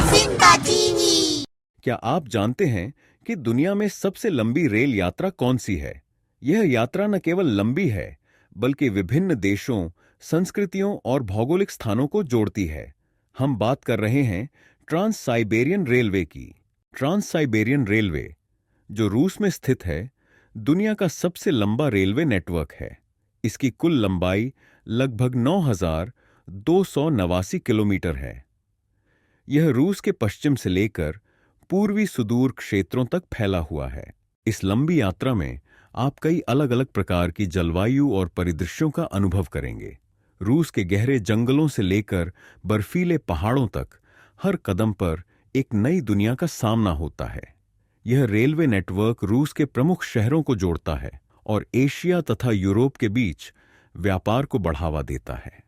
Simba TV. क्या आप जानते हैं कि दुनिया में सबसे लंबी रेल यात्रा कौन सी है? यह यात्रा न केवल लंबी है, बल्कि विभिन्न देशों, संस्कृतियों और भौगोलिक स्थानों को जोड़ती है। हम बात कर रहे हैं ट्रांस साइबेरियन रेलवे की। ट्रांस साइबेरियन रेलवे, जो रूस में स्थित है, दुनिया का सबसे लंबा रेलवे नेटवर्क है। इसकी कुल लंबाई लगभग 9,289 किलोमीटर है। यह रूस के पश्चिम से लेकर पूर्वी सुदूर क्षेत्रों तक फैला हुआ है। इस लंबी यात्रा में आप कई अलग अलग प्रकार की जलवायु और परिदृश्यों का अनुभव करेंगे। रूस के गहरे जंगलों से लेकर बर्फीले पहाड़ों तक हर कदम पर एक नई दुनिया का सामना होता है। यह रेलवे नेटवर्क रूस के प्रमुख शहरों को जोड़ता है और एशिया तथा यूरोप के बीच व्यापार को बढ़ावा देता है।